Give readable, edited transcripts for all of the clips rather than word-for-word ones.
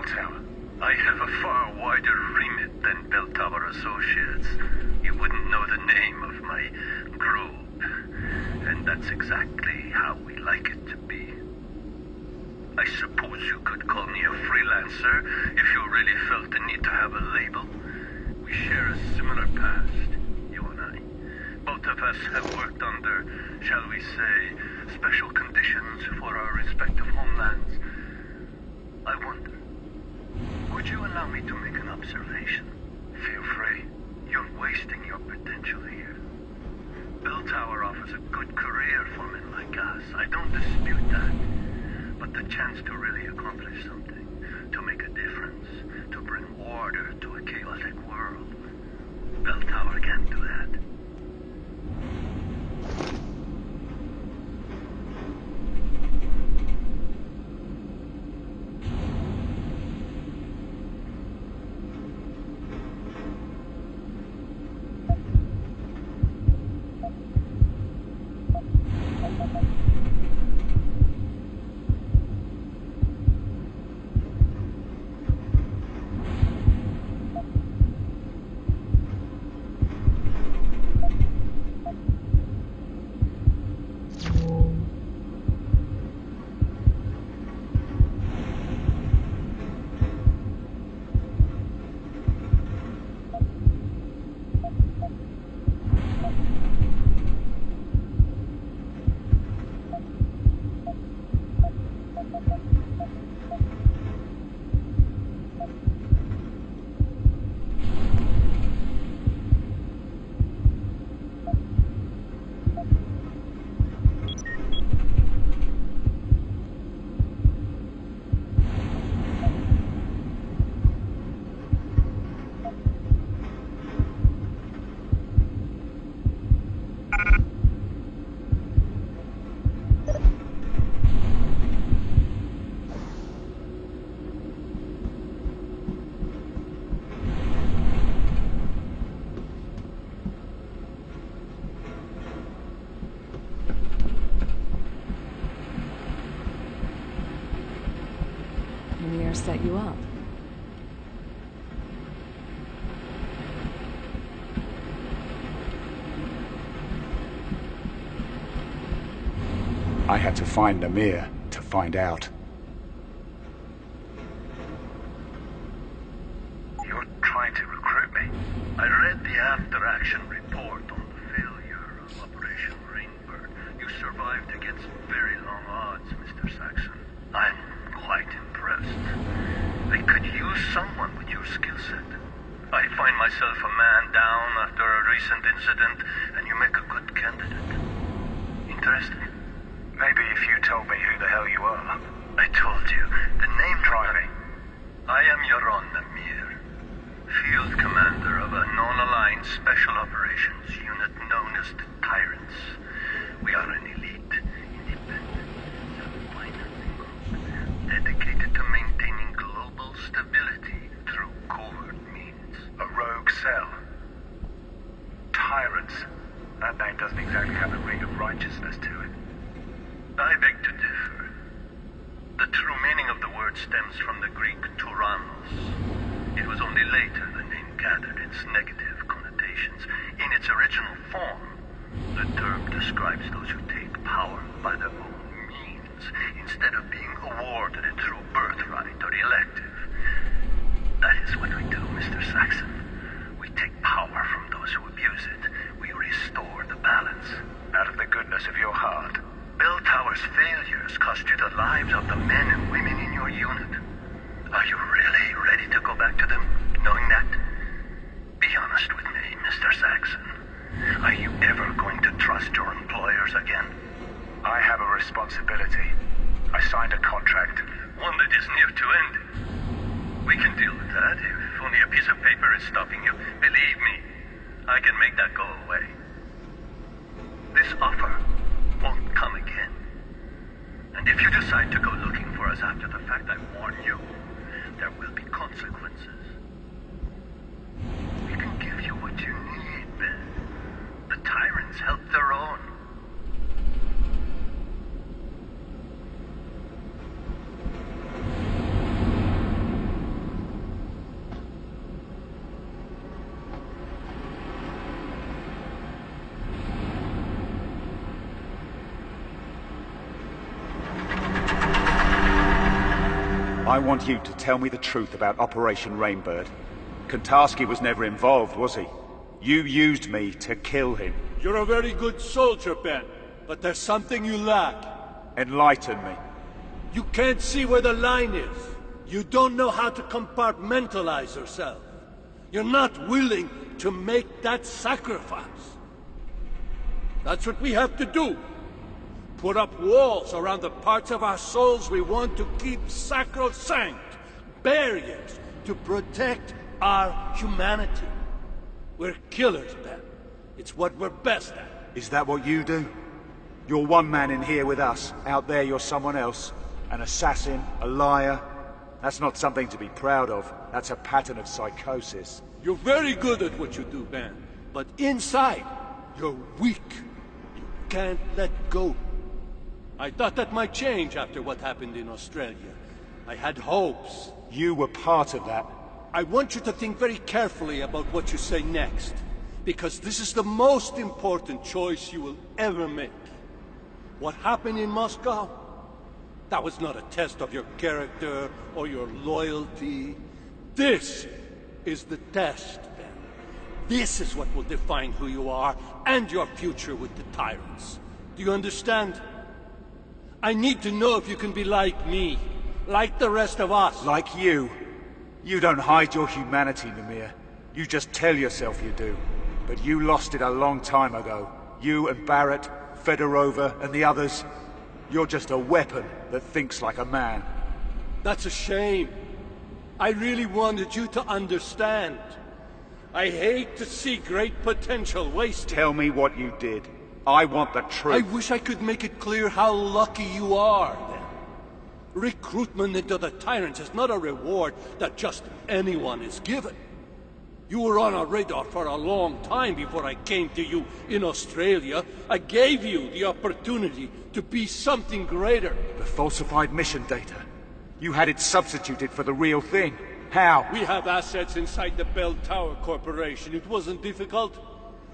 Tower? I have a far wider remit than Bell Tower Associates. You wouldn't know the name of my group. And that's exactly how we like it to be. I suppose you could call me a freelancer if you really felt the need to have a label. We share a similar past, you and I. Both of us have worked under, shall we say, special conditions for our respective homelands. I wonder, would you allow me to make an observation? Feel free. You're wasting your potential here. Bell Tower offers a good career for men like us. I don't dispute that. But the chance to really accomplish something, to make a difference, to bring order to a chaotic world, Bell Tower can't do that. Set you up. I had to find Namir to find out. You're trying to recruit me? I read the after-action report on the failure of Operation Rainbird. You survived against very long odds, Mr. Saxon. I'm quite impressed. They could use someone with your skill set. I find myself a man down after a recent incident, and you make a good candidate. Interested? Maybe if you told me who the hell you are. I told you. The name... Try me. I am Yaron Namir, Field Commander of a non-aligned Special Operations Unit known as the Tyrants. We are an elite, independent, self-financing group dedicated to maintaining global stability through covert means. A rogue cell. Tyrants. That name doesn't exactly have a ring of righteousness to it. I beg to differ. The true meaning of the word stems from the Greek tyrannos. It was only later the name gathered its negative connotations. In its original form, the term describes those who take power by their own means, instead of being awarded it through birthright or elective. That is what we do, Mr. Saxon. We take power from those who abuse it. We restore the balance. Out of the goodness of your heart. Bell Tower's failures cost you the lives of the men and women in your unit. Are you really ready to go back to them, knowing that? Be honest with me, Mr. Saxon. Are you ever going to trust your employers again? I have a responsibility. I signed a contract. One that is near to end. We can deal with that if only a piece of paper is stopping you. Believe me, I can make that go away. This offer won't come again. And if you decide to go looking for us after the fact, I warn you, there will be consequences. We can give you what you need, Ben. The Tyrants help their own. I want you to tell me the truth about Operation Rainbird. Kontarski was never involved, was he? You used me to kill him. You're a very good soldier, Ben, but there's something you lack. Enlighten me. You can't see where the line is. You don't know how to compartmentalize yourself. You're not willing to make that sacrifice. That's what we have to do. Put up walls around the parts of our souls we want to keep sacrosanct. Barriers to protect our humanity. We're killers, Ben. It's what we're best at. Is that what you do? You're one man in here with us. Out there you're someone else. An assassin, a liar. That's not something to be proud of. That's a pattern of psychosis. You're very good at what you do, Ben. But inside, you're weak. You can't let go. I thought that might change after what happened in Australia. I had hopes. You were part of that. I want you to think very carefully about what you say next. Because this is the most important choice you will ever make. What happened in Moscow? That was not a test of your character or your loyalty. This is the test, Ben. This is what will define who you are and your future with the tyrants. Do you understand? I need to know if you can be like me, like the rest of us. Like you? You don't hide your humanity, Namir. You just tell yourself you do. But you lost it a long time ago. You and Barrett, Fedorova, and the others. You're just a weapon that thinks like a man. That's a shame. I really wanted you to understand. I hate to see great potential wasted. Tell me what you did. I want the truth. I wish I could make it clear how lucky you are, then. Recruitment into the Tyrants is not a reward that just anyone is given. You were on our radar for a long time before I came to you in Australia. I gave you the opportunity to be something greater. The falsified mission data. You had it substituted for the real thing. How? We have assets inside the Bell Tower Corporation. It wasn't difficult.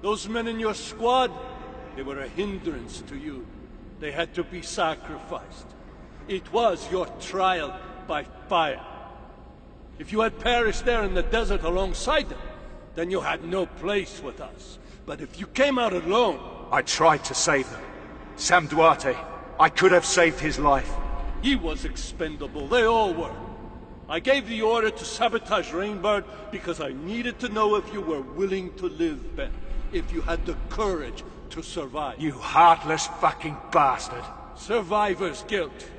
Those men in your squad, they were a hindrance to you. They had to be sacrificed. It was your trial by fire. If you had perished there in the desert alongside them, then you had no place with us. But if you came out alone... I tried to save them. Sam Duarte, I could have saved his life. He was expendable. They all were. I gave the order to sabotage Rainbird because I needed to know if you were willing to live, Ben. If you had the courage to survive. You heartless fucking bastard. Survivor's guilt.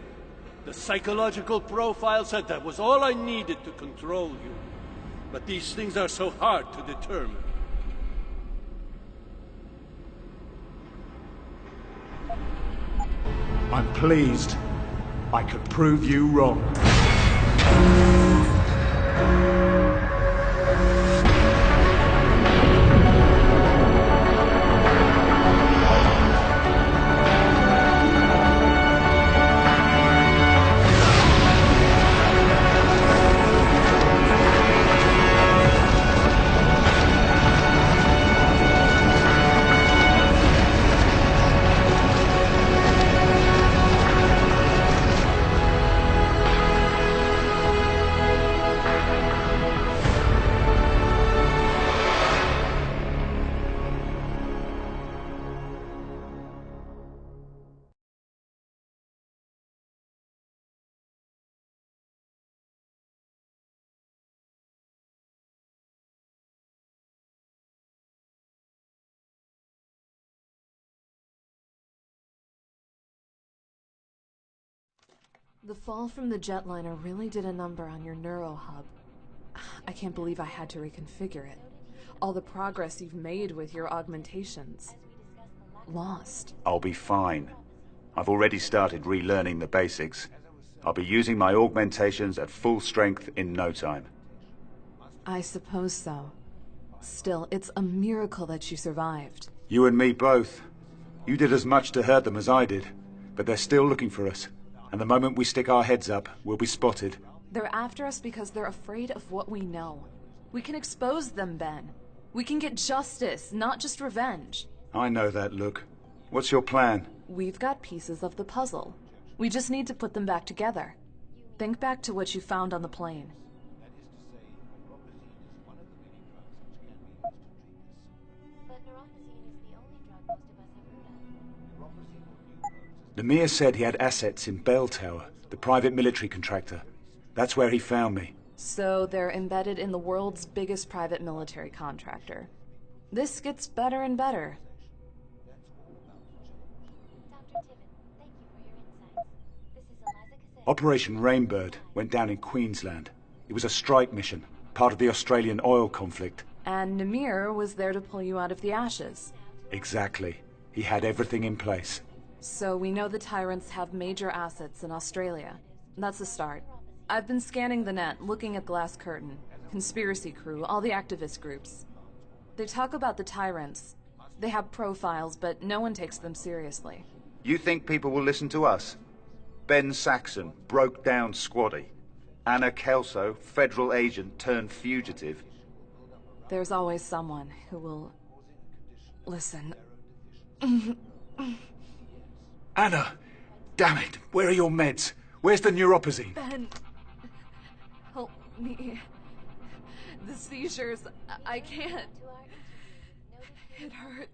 The psychological profile said that was all I needed to control you. But these things are so hard to determine. I'm pleased. I could prove you wrong. The fall from the jetliner really did a number on your neurohub. I can't believe I had to reconfigure it. All the progress you've made with your augmentations. Lost. I'll be fine. I've already started relearning the basics. I'll be using my augmentations at full strength in no time. I suppose so. Still, it's a miracle that you survived. You and me both. You did as much to hurt them as I did, but they're still looking for us. And the moment we stick our heads up, we'll be spotted. They're after us because they're afraid of what we know. We can expose them, Ben. We can get justice, not just revenge. I know that, Luke. What's your plan? We've got pieces of the puzzle. We just need to put them back together. Think back to what you found on the plane. Lemire said he had assets in Bell Tower, the private military contractor. That's where he found me. So they're embedded in the world's biggest private military contractor. This gets better and better. Operation Rainbird went down in Queensland. It was a strike mission, part of the Australian oil conflict. And Lemire was there to pull you out of the ashes. Exactly. He had everything in place. So we know the Tyrants have major assets in Australia. That's a start. I've been scanning the net, looking at Glass Curtain, Conspiracy Crew, all the activist groups. They talk about the Tyrants. They have profiles, but no one takes them seriously. You think people will listen to us? Ben Saxon, broke-down squaddy. Anna Kelso, federal agent turned fugitive. There's always someone who will... listen. Anna! Damn it! Where are your meds? Where's the neuropazine? Ben... help me. The seizures... I can't. It hurts.